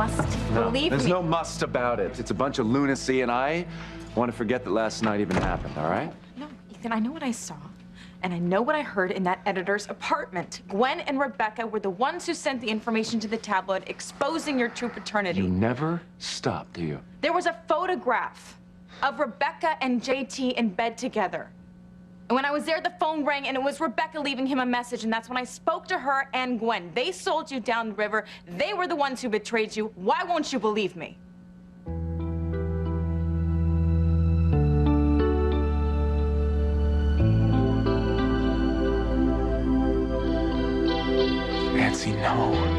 must believe me. There's no must about it. It's a bunch of lunacy, and I want to forget that last night even happened, all right? No, Ethan, I know what I saw. And I know what I heard in that editor's apartment. Gwen and Rebecca were the ones who sent the information to the tabloid exposing your true paternity. You never stop, do you? There was a photograph of Rebecca and JT in bed together. And when I was there, the phone rang, and it was Rebecca leaving him a message, and that's when I spoke to her and Gwen. They sold you down the river. They were the ones who betrayed you. Why won't you believe me? Nancy, no.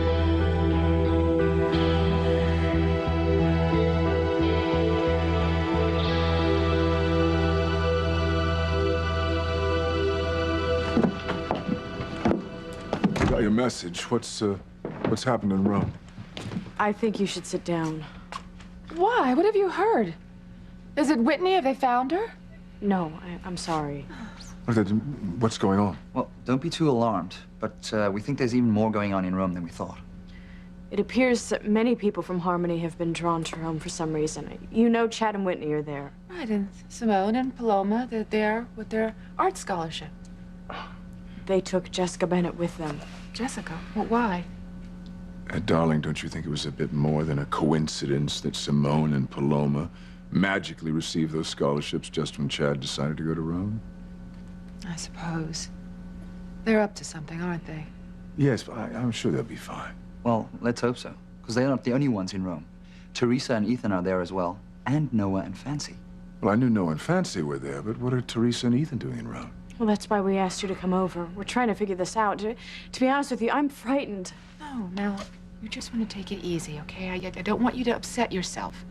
Got your message. What's happened in Rome? I think you should sit down. Why? What have you heard? Is it Whitney? Have they found her? No, I'm sorry. What's going on? Well, don't be too alarmed, but we think there's even more going on in Rome than we thought. It appears that many people from Harmony have been drawn to Rome for some reason. You know Chad and Whitney are there. Right, and Simone and Paloma, they're there with their art scholarship. They took Jessica Bennett with them. Jessica? Well, why? Darling, don't you think it was a bit more than a coincidence that Simone and Paloma magically received those scholarships just when Chad decided to go to Rome? I suppose. They're up to something, aren't they? Yes, but I'm sure they'll be fine. Well, let's hope so, because they're not the only ones in Rome. Teresa and Ethan are there as well, and Noah and Fancy. Well, I knew Noah and Fancy were there, but what are Teresa and Ethan doing in Rome? Well, that's why we asked you to come over. We're trying to figure this out. To be honest with you, I'm frightened. No, now, you just want to take it easy, okay? I don't want you to upset yourself.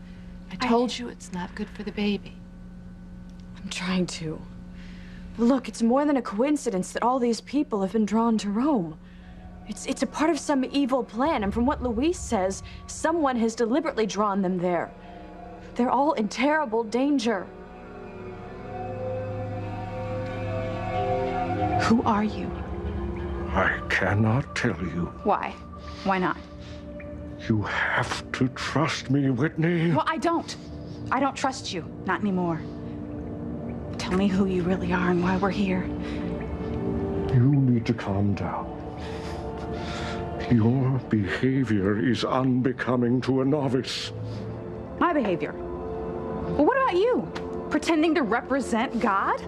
I told you it's not good for the baby. I'm trying to. Look, it's more than a coincidence that all these people have been drawn to Rome. It's a part of some evil plan, and from what Luis says, someone has deliberately drawn them there. They're all in terrible danger. Who are you? I cannot tell you. Why? Why not? You have to trust me, Whitney. Well, I don't. I don't trust you. Not anymore. Tell me who you really are and why we're here. You need to calm down. Your behavior is unbecoming to a novice. My behavior? Well, what about you? Pretending to represent God?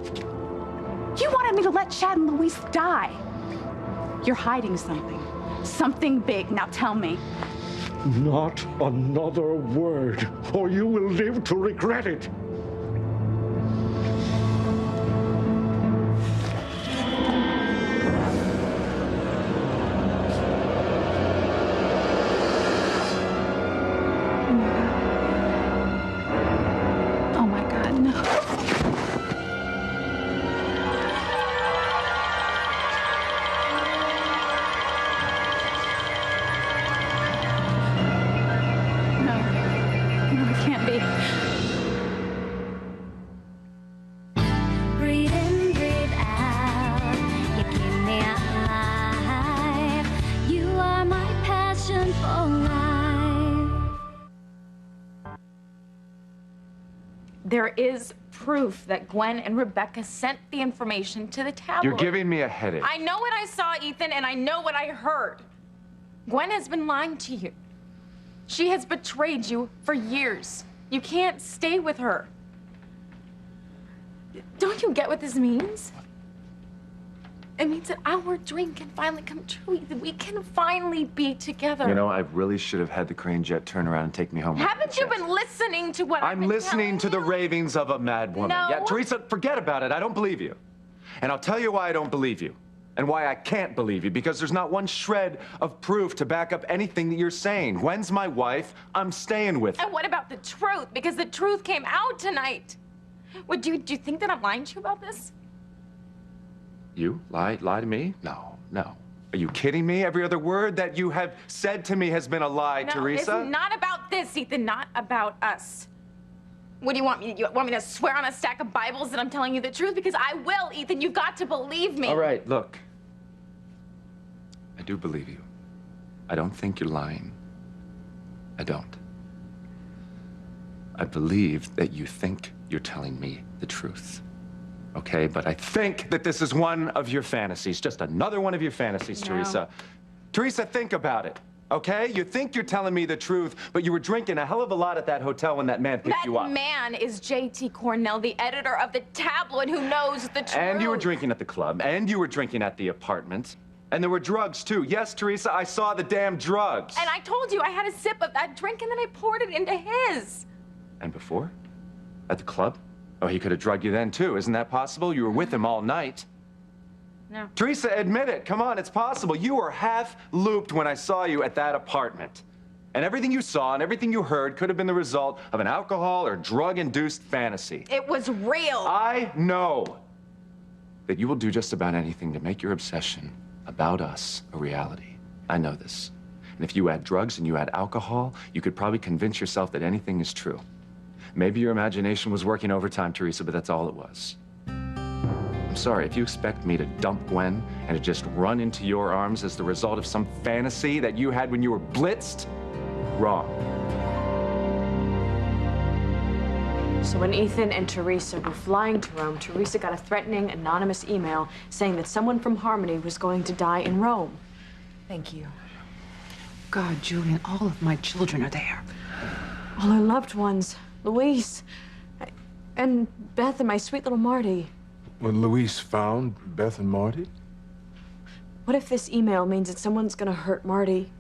You wanted me to let Chad and Luis die. You're hiding something. Something big. Now tell me. Not another word, or you will live to regret it. Oh my God, no. No, it can't be. Breathe in, breathe out. You keep me alive. You are my passion for life. There is proof that Gwen and Rebecca sent the information to the tabloid. You're giving me a headache. I know what I saw, Ethan, and I know what I heard. Gwen has been lying to you. She has betrayed you for years. You can't stay with her. Don't you get what this means? It means that our dream can finally come true, Ethan. We can finally be together. You know, I really should have had the crane jet turn around and take me home. Haven't you been listening to what I'm listening to the ravings of a mad woman. No. Yeah, Teresa, forget about it. I don't believe you. And I'll tell you why I don't believe you. And why I can't believe you, because there's not one shred of proof to back up anything that you're saying. Gwen's my wife. I'm staying with her. And what about the truth? Because the truth came out tonight. What, do you think that I'm lying to you about this? You lie to me? No. Are you kidding me? Every other word that you have said to me has been a lie, No, Teresa. it's not about this, Ethan. Not about us. What do you want me? You want me to swear on a stack of Bibles that I'm telling you the truth? Because I will, Ethan. You've got to believe me. All right, look. I do believe you. I don't think you're lying. I don't. I believe that you think you're telling me the truth. Okay, but I think that this is one of your fantasies, just another one of your fantasies, No. Teresa. Teresa, think about it, okay? You think you're telling me the truth, but you were drinking a hell of a lot at that hotel when that man picked you up. That man is J.T. Cornell, the editor of the tabloid who knows the truth. And you were drinking at the club, and you were drinking at the apartment. And there were drugs, too. Yes, Teresa, I saw the damn drugs. And I told you I had a sip of that drink and then I poured it into his. And before? At the club? Oh, he could have drugged you then, too. Isn't that possible? You were with him all night. No. Teresa, admit it. Come on, it's possible. You were half looped when I saw you at that apartment. And everything you saw and everything you heard could have been the result of an alcohol or drug-induced fantasy. It was real. I know that you will do just about anything to make your obsession about us a reality. I know this. And if you add drugs and you add alcohol, you could probably convince yourself that anything is true. Maybe your imagination was working overtime, Teresa, but that's all it was. I'm sorry, if you expect me to dump Gwen and to just run into your arms as the result of some fantasy that you had when you were blitzed, wrong. So when Ethan and Teresa were flying to Rome, Teresa got a threatening, anonymous email saying that someone from Harmony was going to die in Rome. Thank you. God, Julian, all of my children are there. All our loved ones. Luis. And Beth and my sweet little Marty. When Luis found Beth and Marty? What if this email means that someone's gonna hurt Marty?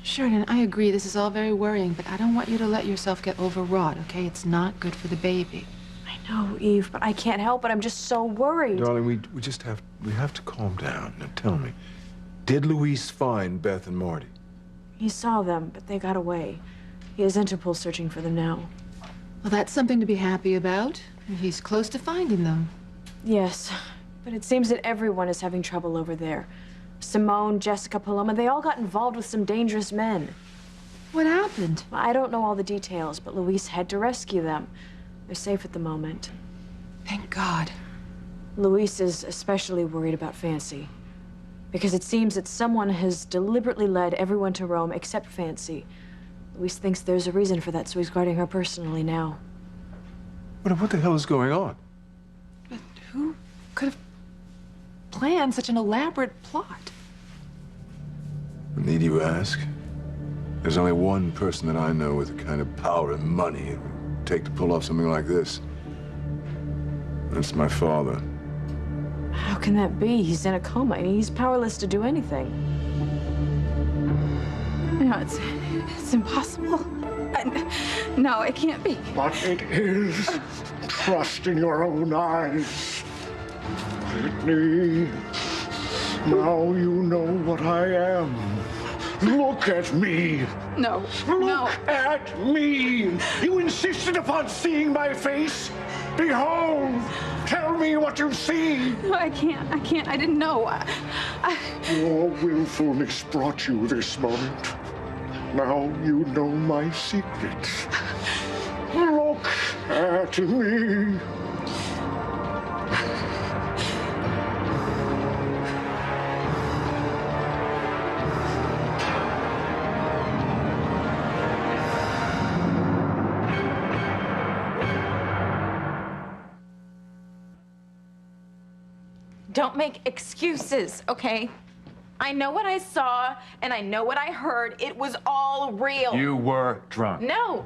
Sheridan, I agree. This is all very worrying, but I don't want you to let yourself get overwrought, okay? It's not good for the baby. I know, Eve, but I can't help it. I'm just so worried. Darling, we just have to calm down. Now tell me, did Luis find Beth and Marty? He saw them, but they got away. He has Interpol searching for them now. Well, that's something to be happy about. He's close to finding them. Yes, but it seems that everyone is having trouble over there. Simone, Jessica, Paloma, they all got involved with some dangerous men. What happened? I don't know all the details, but Luis had to rescue them. They're safe at the moment. Thank God. Luis is especially worried about Fancy, because it seems that someone has deliberately led everyone to Rome except Fancy. Luis thinks there's a reason for that, so he's guarding her personally now. What the hell is going on? But who could have planned such an elaborate plot? Need you ask? There's only one person that I know with the kind of power and money it would take to pull off something like this. That's my father. How can that be? He's in a coma, and he's powerless to do anything. No, it's impossible. No, it can't be. But it is. Trust in your own eyes. Whitney, now you know what I am. Look at me. No, Look no. at me. You insisted upon seeing my face. Behold, tell me what you see. No, I can't. I didn't know. Your willfulness brought you this moment. Now you know my secret. Look at me. Don't make excuses, okay? I know what I saw, and I know what I heard. It was all real. You were drunk. No.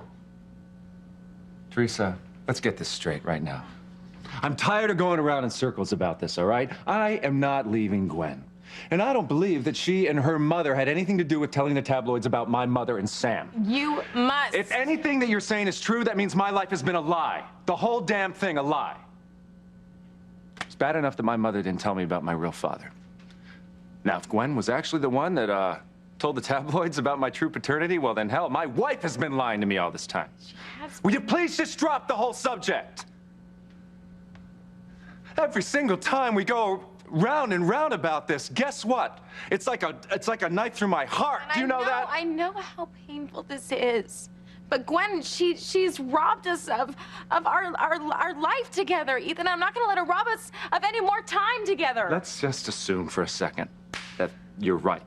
Teresa, let's get this straight right now. I'm tired of going around in circles about this, all right? I am not leaving Gwen. And I don't believe that she and her mother had anything to do with telling the tabloids about my mother and Sam. You must. If anything that you're saying is true, that means my life has been a lie. The whole damn thing a lie. It's bad enough that my mother didn't tell me about my real father. Now, if Gwen was actually the one that told the tabloids about my true paternity, well then hell, my wife has been lying to me all this time. Will you please just drop the whole subject? Every single time we go round and round about this, guess what? It's like a knife through my heart. And Do you know that? I know how painful this is. But Gwen, she's robbed us of our life together. Ethan, I'm not gonna let her rob us of any more time together. Let's just assume for a second that you're right.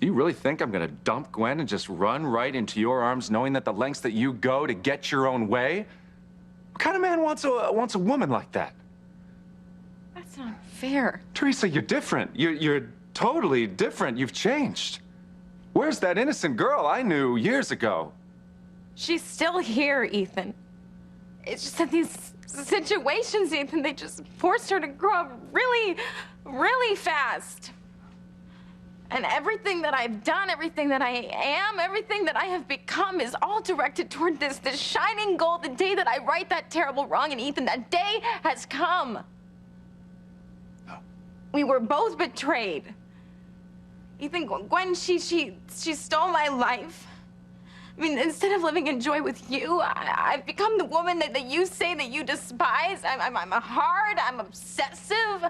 You really think I'm gonna dump Gwen and just run right into your arms knowing that the lengths that you go to get your own way? What kind of man wants a woman like that? That's not fair. Teresa, you're different. You're totally different. You've changed. Where's that innocent girl I knew years ago? She's still here, Ethan. It's just that these situations, Ethan, they just forced her to grow up really, really fast. And everything that I've done, everything that I am, everything that I have become is all directed toward this shining goal, the day that I right that terrible wrong. And Ethan, that day has come. No. We were both betrayed. Ethan, Gwen, she stole my life. I mean, instead of living in joy with you, I've become the woman that you say that you despise. I'm hard, I'm obsessive,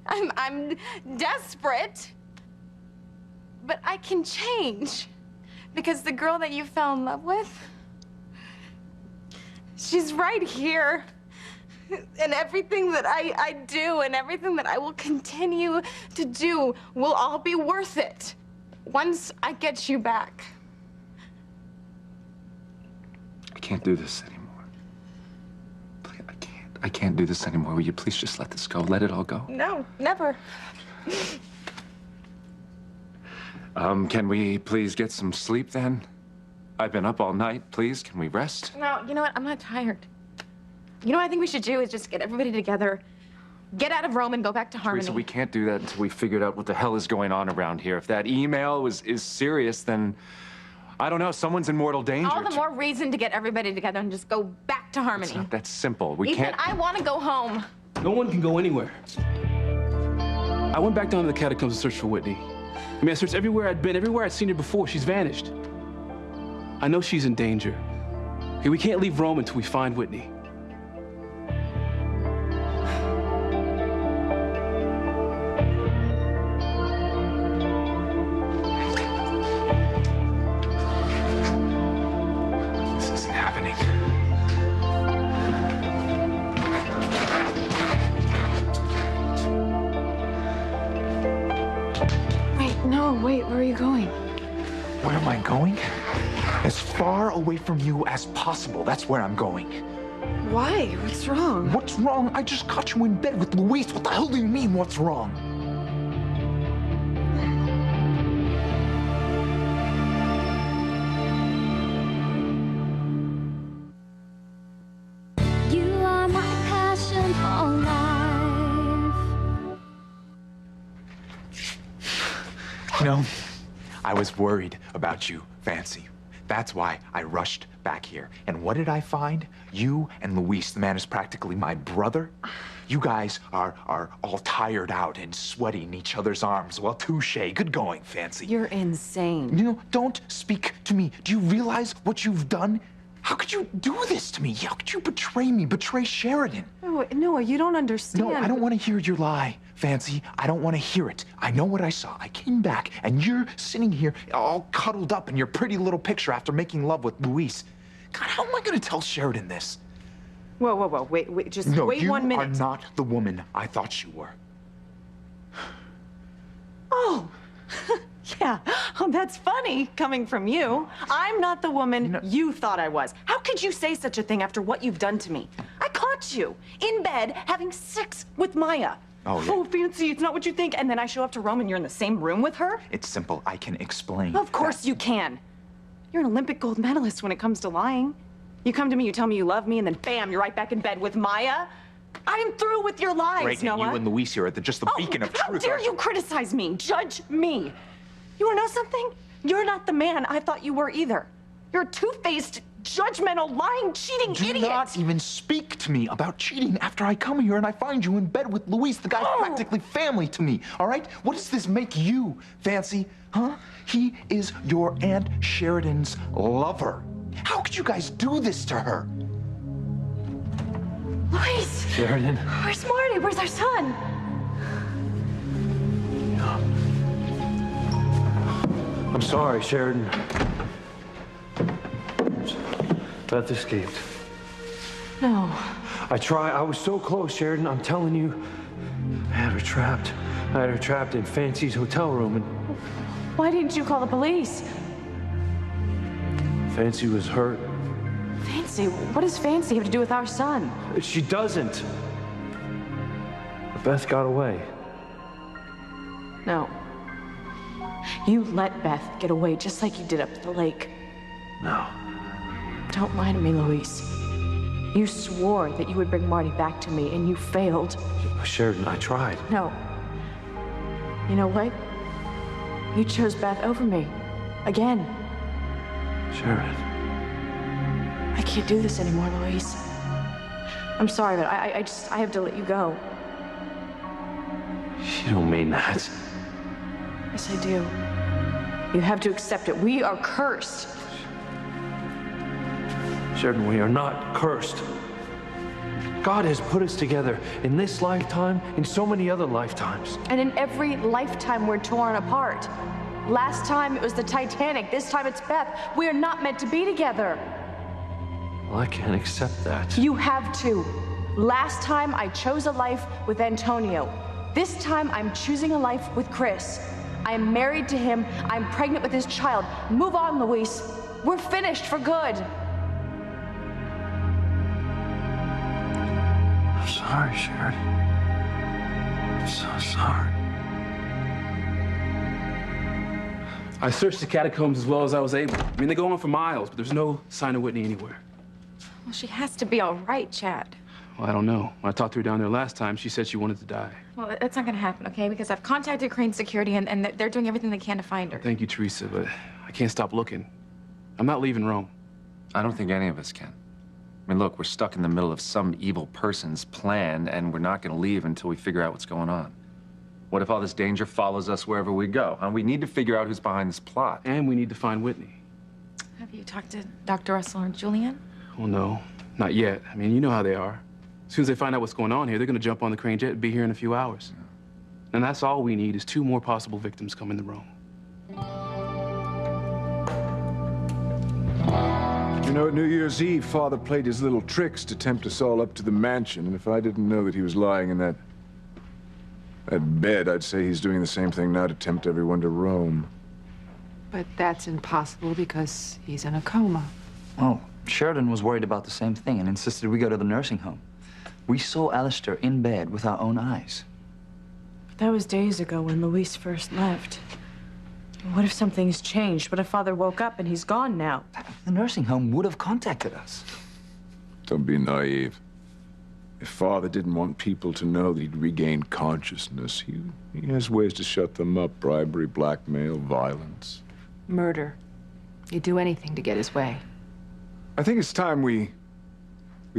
I'm desperate. But I can change, because the girl that you fell in love with, she's right here. And everything that I do and everything that I will continue to do will all be worth it once I get you back. I can't do this anymore. Please, I can't do this anymore. Will you please just let this go? Let it all go. No, never. Can we please get some sleep then? I've been up all night. Please, can we rest? No, you know what? I'm not tired. You know what I think we should do is just get everybody together, get out of Rome and go back to Harmony. Teresa, we can't do that until we figured out what the hell is going on around here. If that email is serious, then I don't know, someone's in mortal danger. All the more reason to get everybody together and just go back to Harmony. It's not that simple. We Ethan, can't. I want to go home. No one can go anywhere. I went back down to the catacombs to search for Whitney. I mean, I searched everywhere I'd been, everywhere I'd seen her before. She's vanished. I know she's in danger. Okay, we can't leave Rome until we find Whitney. This isn't happening. Wait, where are you going? Where am I going? As far away from you as possible. That's where I'm going. Why? What's wrong? What's wrong? I just caught you in bed with Luis. What the hell do you mean, what's wrong? You are my passion for life. You know, I was worried about you, Fancy. That's why I rushed back here. And what did I find? You and Luis, the man is practically my brother. You guys are all tired out and sweaty in each other's arms. Well, touche. Good going, Fancy. You're insane. You know, don't speak to me. Do you realize what you've done? How could you do this to me? How could you betray me, betray Sheridan? No, Noah, you don't understand. No, I don't want to hear your lie, Fancy. I don't want to hear it. I know what I saw. I came back, and you're sitting here all cuddled up in your pretty little picture after making love with Luis. God, how am I going to tell Sheridan this? Whoa, wait, just No, wait 1 minute. you are not the woman I thought you were. Oh, yeah. Oh, that's funny coming from you. I'm not the woman you thought I was. How could you say such a thing after what you've done to me? I caught you in bed having sex with Maya. Oh, yeah. Oh, Fancy, it's not what you think. And then I show up to Rome and you're in the same room with her? It's simple. I can explain. Of course you can. You're an Olympic gold medalist when it comes to lying. You come to me, you tell me you love me, and then bam, you're right back in bed with Maya. I'm through with your lies, Great, Noah. you and Luis here are just the beacon of truth. How dare you criticize me, judge me? You wanna know something? You're not the man I thought you were either. You're a two-faced, judgmental, lying, cheating idiot. Do not even speak to me about cheating after I come here and I find you in bed with Luis. The guy's practically family to me, all right? What does this make you, Fancy? Huh? He is your Aunt Sheridan's lover. How could you guys do this to her? Luis! Sheridan? Where's Marty? Where's our son? I'm sorry, Sheridan. Beth escaped. No. I was so close, Sheridan. I'm telling you. I had her trapped. I had her trapped in Fancy's hotel room, and Why didn't you call the police? Fancy was hurt. Fancy? What does Fancy have to do with our son? She doesn't. But Beth got away. No. You let Beth get away just like you did up at the lake. No. Don't lie to me, Luis. You swore that you would bring Marty back to me, and you failed. Sheridan, I tried. No. You know what? You chose Beth over me. Again. Sheridan. I can't do this anymore, Luis. I'm sorry, but I have to let you go. You don't mean that. Yes, I do. You have to accept it. We are cursed. Sheridan, we are not cursed. God has put us together in this lifetime, in so many other lifetimes. And in every lifetime, we're torn apart. Last time, it was the Titanic. This time, it's Beth. We are not meant to be together. Well, I can't accept that. You have to. Last time, I chose a life with Antonio. This time, I'm choosing a life with Chris. I am married to him. I'm pregnant with his child. Move on, Luis. We're finished for good. I'm sorry, Sheridan. I'm so sorry. I searched the catacombs as well as I was able. I mean, they go on for miles, but there's no sign of Whitney anywhere. Well, she has to be all right, Chad. Well, I don't know. When I talked to her down there last time, she said she wanted to die. Well, that's not gonna happen, okay? Because I've contacted Crane Security and they're doing everything they can to find her. Thank you, Teresa, but I can't stop looking. I'm not leaving Rome. I don't think any of us can. I mean, look, we're stuck in the middle of some evil person's plan, and we're not going to leave until we figure out what's going on. What if all this danger follows us wherever we go? Huh? We need to figure out who's behind this plot. And we need to find Whitney. Have you talked to Dr. Russell or Julian? Well, no, not yet. I mean, you know how they are. As soon as they find out what's going on here, they're going to jump on the Crane jet and be here in a few hours. Yeah. And that's all we need is 2 more possible victims coming to Rome. You know, at New Year's Eve, Father played his little tricks to tempt us all up to the mansion, and if I didn't know that he was lying in that bed, I'd say he's doing the same thing now to tempt everyone to Rome. But that's impossible because he's in a coma. Oh, Sheridan was worried about the same thing and insisted we go to the nursing home. We saw Alistair in bed with our own eyes. But that was days ago when Luis first left. What if something's changed? What if Father woke up and he's gone now? The nursing home would have contacted us. Don't be naive. If Father didn't want people to know that he'd regained consciousness, he has ways to shut them up. Bribery, blackmail, violence. Murder. He'd do anything to get his way. I think it's time we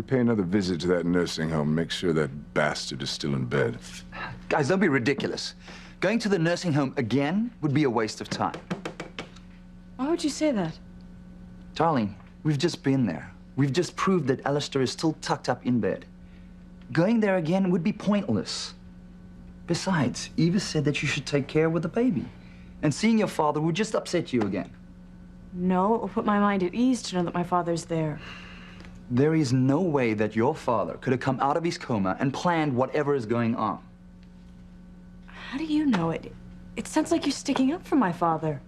pay another visit to that nursing home, make sure that bastard is still in bed. Guys, don't be ridiculous. Going to the nursing home again would be a waste of time. Why would you say that? Darling, we've just been there. We've just proved that Alistair is still tucked up in bed. Going there again would be pointless. Besides, Eva said that you should take care with the baby. And seeing your father would just upset you again. No, it will put my mind at ease to know that my father's there. There is no way that your father could have come out of his coma and planned whatever is going on. How do you know it? It sounds like you're sticking up for my father.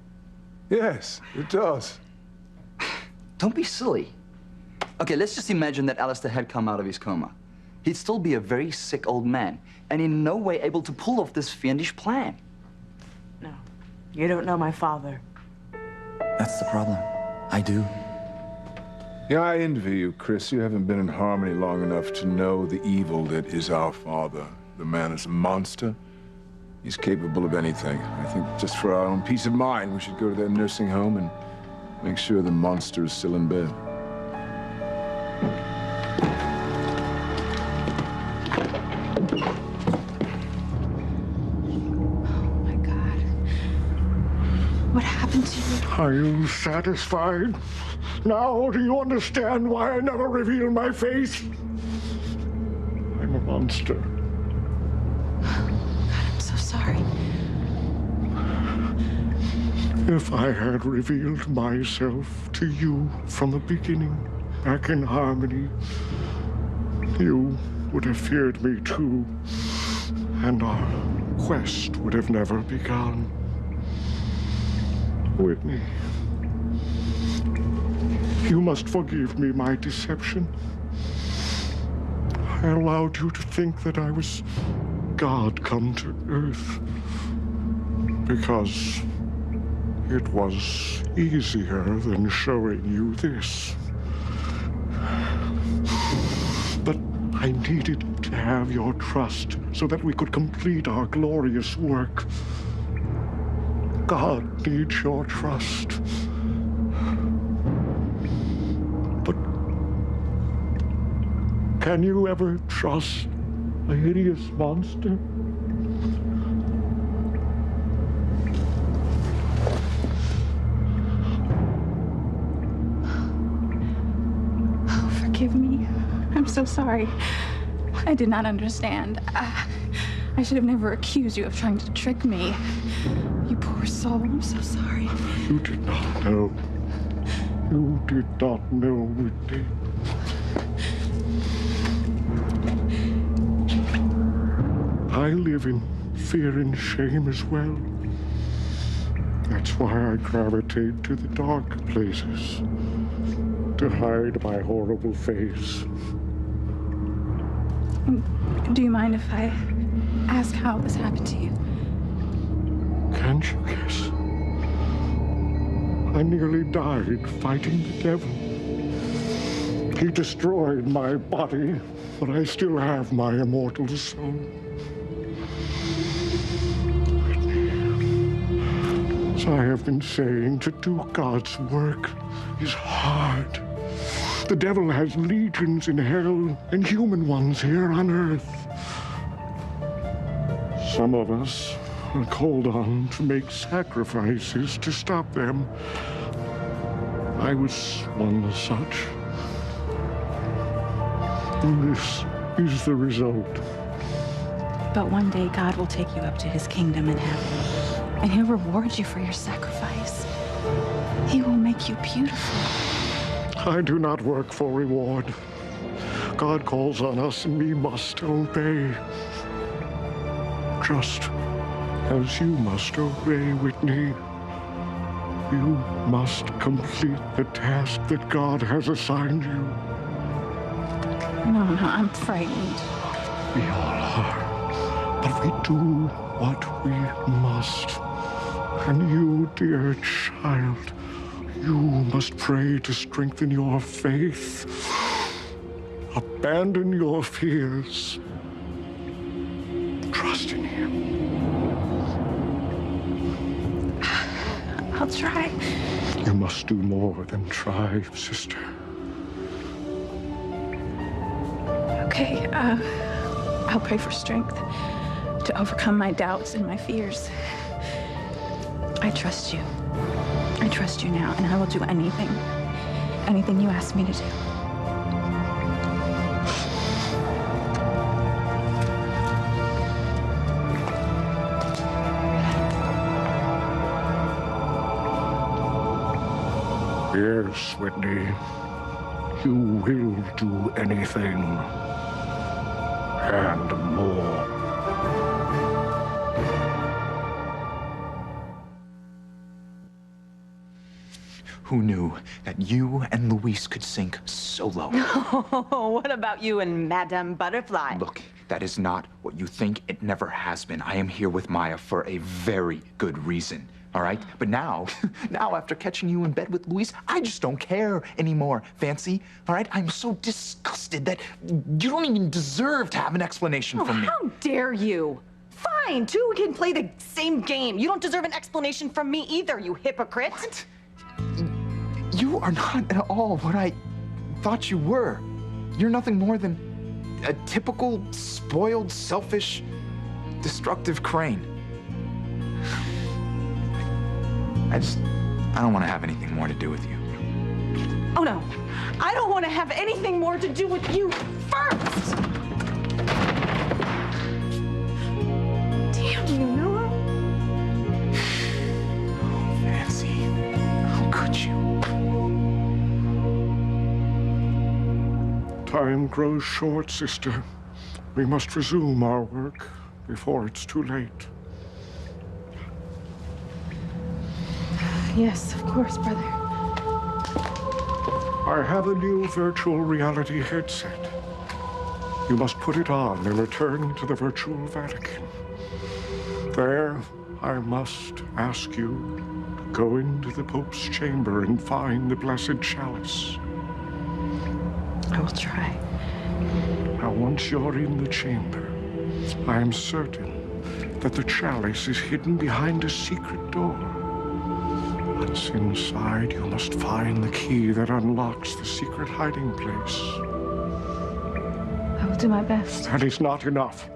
Yes, it does. Don't be silly. Okay, let's just imagine that Alistair had come out of his coma. He'd still be a very sick old man, and in no way able to pull off this fiendish plan. No, you don't know my father. That's the problem. I do. Yeah, I envy you, Chris. You haven't been in Harmony long enough to know the evil that is our father. The man is a monster. He's capable of anything. I think just for our own peace of mind, we should go to that nursing home and make sure the monster is still in bed. Oh, my God. What happened to you? Are you satisfied? Now do you understand why I never reveal my face? I'm a monster. I'm so sorry. If I had revealed myself to you from the beginning, back in Harmony, you would have feared me too, and our quest would have never begun. Whitney, you must forgive me my deception. I allowed you to think that I was God come to earth because it was easier than showing you this. But I needed to have your trust so that we could complete our glorious work. God needs your trust. But can you ever trust a hideous monster? Oh, forgive me. I'm so sorry. I did not understand. I should have never accused you of trying to trick me. You poor soul. I'm so sorry. You did not know. You did not know, Whitney. I live in fear and shame as well. That's why I gravitate to the dark places, to hide my horrible face. Do you mind if I ask how this happened to you? Can't you guess? I nearly died fighting the devil. He destroyed my body, but I still have my immortal soul. As I have been saying, to do God's work is hard. The devil has legions in hell and human ones here on earth. Some of us are called on to make sacrifices to stop them. I was one such. And this is the result. But one day God will take you up to his kingdom in heaven, and he'll reward you for your sacrifice. He will make you beautiful. I do not work for reward. God calls on us and we must obey. Just as you must obey, Whitney. You must complete the task that God has assigned you. No, I'm frightened. We all are. But we do what we must. And you, dear child, you must pray to strengthen your faith. Abandon your fears. Trust in him. I'll try. You must do more than try, sister. Okay, I'll pray for strength to overcome my doubts and my fears. I trust you. I trust you now, and I will do anything you ask me to do. Yes, Whitney. You will do anything. And more. Who knew that you and Luis could sink so low? Oh, what about you and Madame Butterfly? Look, that is not what you think. It never has been. I am here with Maya for a very good reason. All right? But now, after catching you in bed with Luis, I just don't care anymore, Fancy. All right? I'm so disgusted that you don't even deserve to have an explanation from me. How dare you? Fine, two can play the same game. You don't deserve an explanation from me either, you hypocrite. What? You are not at all what I thought you were. You're nothing more than a typical, spoiled, selfish, destructive crane. I don't want to have anything more to do with you. Oh no, I don't want to have anything more to do with you first! Damn you, Noah. Oh, Fancy, how could you? Time grows short, sister. We must resume our work before it's too late. Yes, of course, brother. I have a new virtual reality headset. You must put it on and return to the virtual Vatican. There, I must ask you to go into the Pope's chamber and find the Blessed Chalice. I will try. Now, once you're in the chamber, I am certain that the chalice is hidden behind a secret door. Once inside, you must find the key that unlocks the secret hiding place. I will do my best. That is not enough.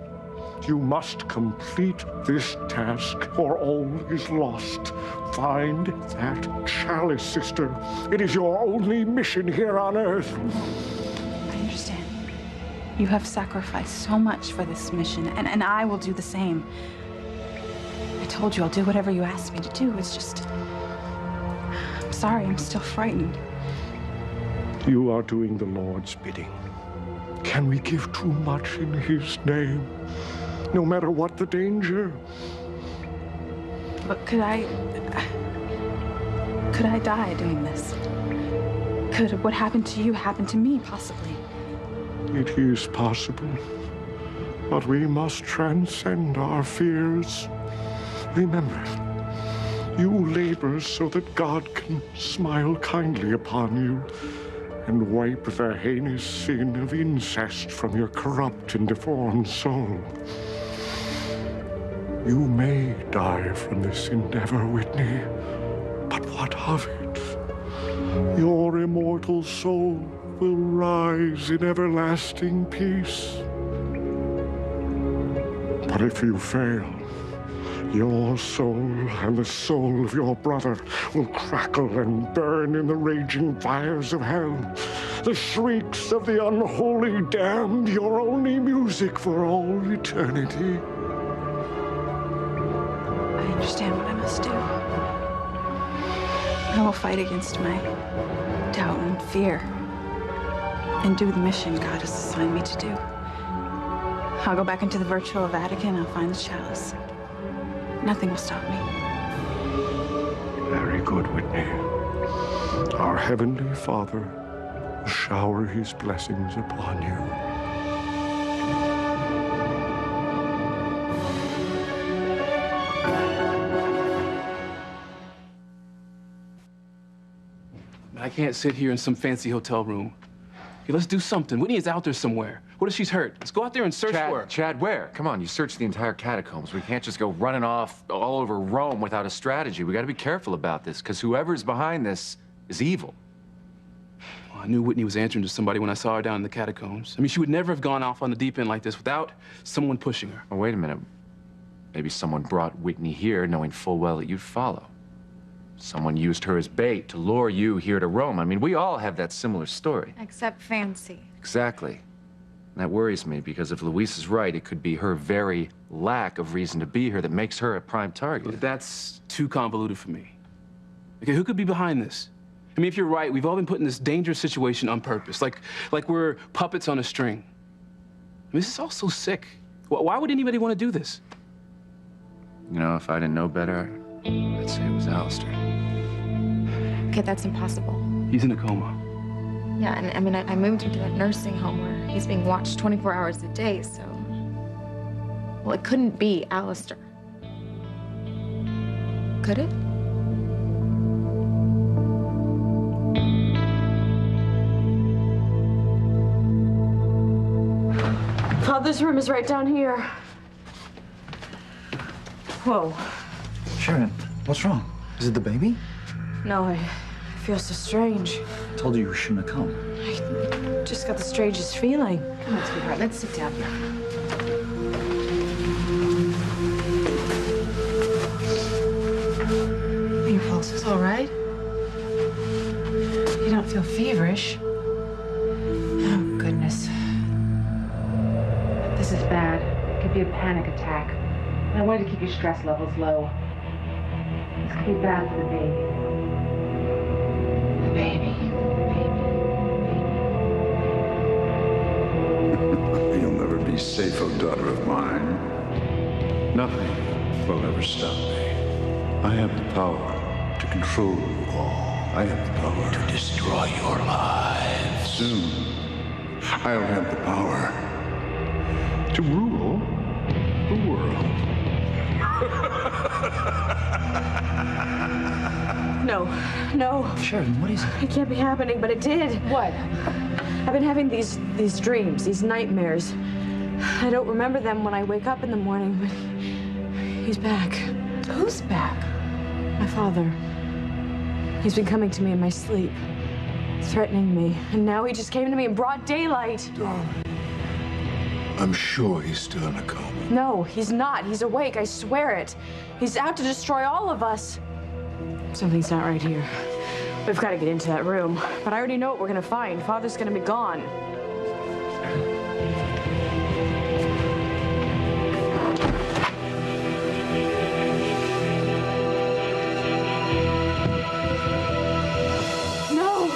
You must complete this task, or all is lost. Find that chalice, sister. It is your only mission here on Earth. I understand. You have sacrificed so much for this mission, and I will do the same. I told you I'll do whatever you asked me to do. It's just... I'm sorry, I'm still frightened. You are doing the Lord's bidding. Can we give too much in His name? No matter what the danger. But could I die doing this? Could what happened to you happen to me, possibly? It is possible. But we must transcend our fears. Remember, you labor so that God can smile kindly upon you and wipe the heinous sin of incest from your corrupt and deformed soul. You may die from this endeavor, Whitney, but what of it? Your immortal soul will rise in everlasting peace. But if you fail, your soul and the soul of your brother will crackle and burn in the raging fires of hell. The shrieks of the unholy damned, your only music for all eternity. I understand what I must do. I will fight against my doubt and fear and do the mission God has assigned me to do. I'll go back into the virtual Vatican. I'll find the chalice. Nothing will stop me. Very good, Whitney. Our Heavenly Father will shower His blessings upon you. I can't sit here in some fancy hotel room. Okay, let's do something. Whitney is out there somewhere. What if she's hurt? Let's go out there and search for her. Chad, where? Come on, you searched the entire catacombs. We can't just go running off all over Rome without a strategy. We got to be careful about this, because whoever's behind this is evil. Well, I knew Whitney was answering to somebody when I saw her down in the catacombs. I mean, she would never have gone off on the deep end like this without someone pushing her. Oh, wait a minute. Maybe someone brought Whitney here knowing full well that you'd follow. Someone used her as bait to lure you here to Rome. I mean, we all have that similar story. Except Fancy. Exactly. And that worries me, because if Luis is right, it could be her very lack of reason to be here that makes her a prime target. But that's too convoluted for me. Okay, who could be behind this? I mean, if you're right, we've all been put in this dangerous situation on purpose, like we're puppets on a string. I mean, this is all so sick. Why would anybody want to do this? You know, if I didn't know better, I'd say it was Alistair. Okay, that's impossible. He's in a coma. Yeah, and I mean, I moved him to a nursing home where he's being watched 24 hours a day, so... Well, it couldn't be Alistair. Could it? Father's room is right down here. Whoa. Sharon, what's wrong? Is it the baby? No, I feel so strange. I told you shouldn't have come. I just got the strangest feeling. Come on, sweetheart, let's sit down here. Your pulse is all right? You don't feel feverish. Oh, goodness. This is bad. It could be a panic attack. And I wanted to keep your stress levels low. This could be bad for the baby. The baby. You'll never be safe, oh daughter of mine. Nothing will ever stop me. I have the power to control you all. I have the power to destroy your lives. Soon, I'll have the power to rule the world. No. Sheridan, what is it? It can't be happening, but it did. What? I've been having these dreams, these nightmares. I don't remember them when I wake up in the morning, but he's back. Who's back? My father. He's been coming to me in my sleep, threatening me, and now he just came to me in broad daylight. Darling, I'm sure he's still in a coma. No, he's not. He's awake, I swear it. He's out to destroy all of us. Something's not right here. We've got to get into that room. But I already know what we're going to find. Father's going to be gone. No!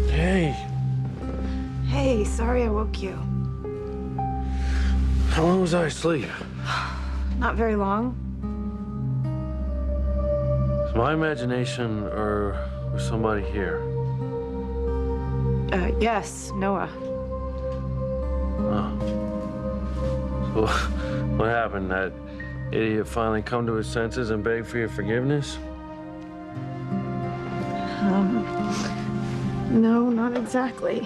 Hey, Hey, sorry I woke you. how long was I asleep? Not very long. Is my imagination or was somebody here? Yes, Noah. Oh. So, what happened? That idiot finally come to his senses and beg for your forgiveness? No, not exactly.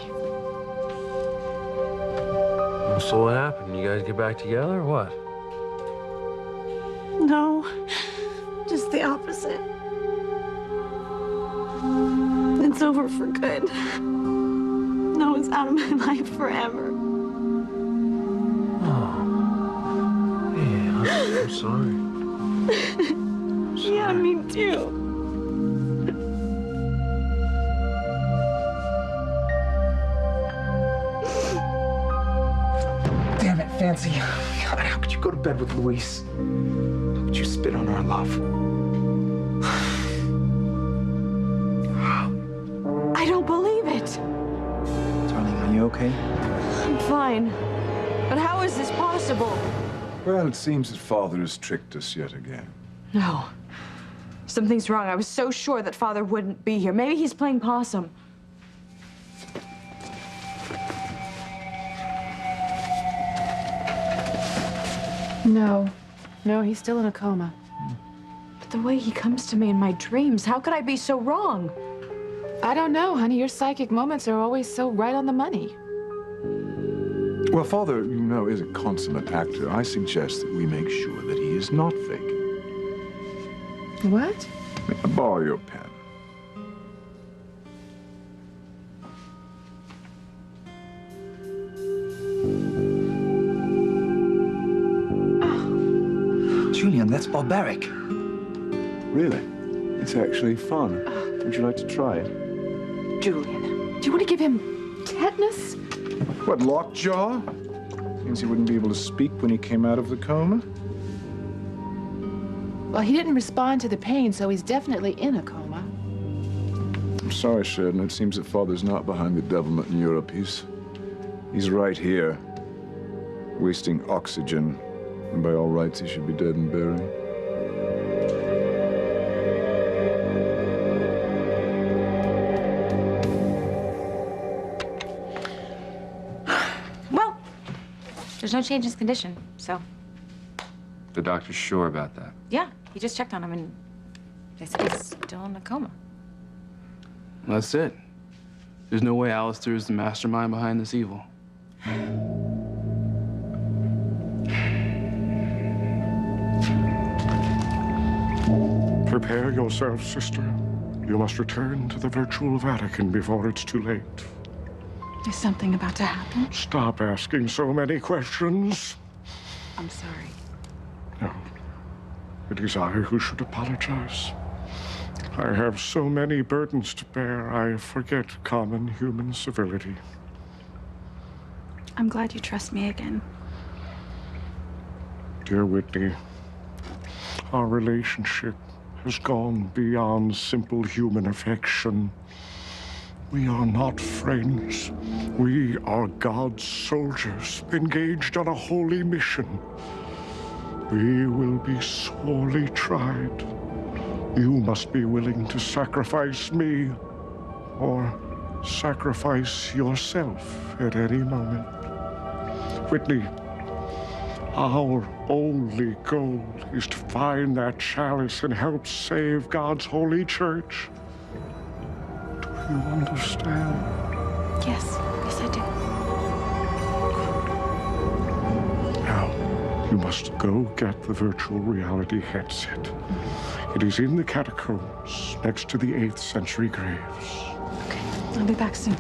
So what happened? You guys get back together or what? No, just the opposite. It's over for good. Noah's out of my life forever. Oh. Yeah, I'm sorry. Yeah, me too. Damn it, Fancy. God, how could you go to bed with Luis? How could you spit on our love? I don't believe it. Darling, are you okay? I'm fine. But how is this possible? Well, it seems that Father has tricked us yet again. No. Something's wrong. I was so sure that Father wouldn't be here. Maybe he's playing possum. No, he's still in a coma. But the way he comes to me in my dreams, how could I be so wrong? I don't know, honey. Your psychic moments are always so right on the money. Well, Father, you know, is a consummate actor. I suggest that we make sure that he is not fake. What? May I borrow your pen? Julian, that's barbaric. Really? It's actually fun. Would you like to try it? Julian, do you want to give him tetanus? What, lockjaw? Means he wouldn't be able to speak when he came out of the coma? Well, he didn't respond to the pain, so he's definitely in a coma. I'm sorry, Sheridan. It seems that Father's not behind the devilment in Europe. He's right here, wasting oxygen. And by all rights, he should be dead and buried. Well, there's no change in his condition, so The doctor's sure about that. yeah, he just checked on him and they said he's still in a coma. That's it. There's no way Alistair is the mastermind behind this evil. Prepare yourself, sister. You must return to the virtual Vatican before it's too late. Is something about to happen? Stop asking so many questions. I'm sorry. No. It is I who should apologize. I have so many burdens to bear, I forget common human civility. I'm glad you trust me again. Dear Whitney, our relationship has gone beyond simple human affection. We are not friends. We are God's soldiers, engaged on a holy mission. We will be sorely tried. You must be willing to sacrifice me, or sacrifice yourself at any moment. Whitney, our only goal is to find that chalice and help save God's holy church. Do you understand? Yes, yes I do. Now, you must go get the virtual reality headset. It is in the catacombs next to the 8th century graves. Okay, I'll be back soon.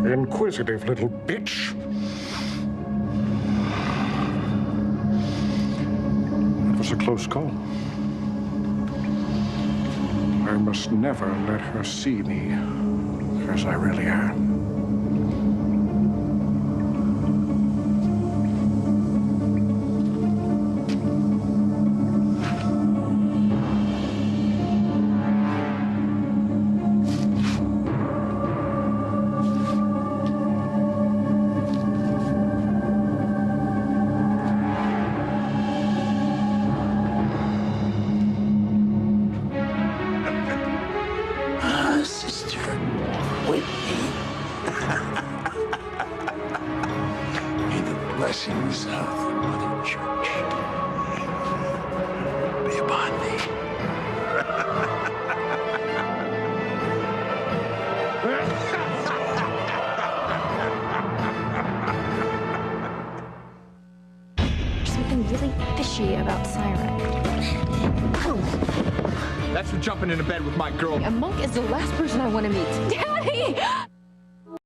Inquisitive little bitch. It was a close call. I must never let her see me as I really am. Sister Whitney. May the blessings of the Mother Church be upon thee. There's something really fishy about Siren. That's for jumping into bed with my girl. A monk is the last person I want to meet. Daddy!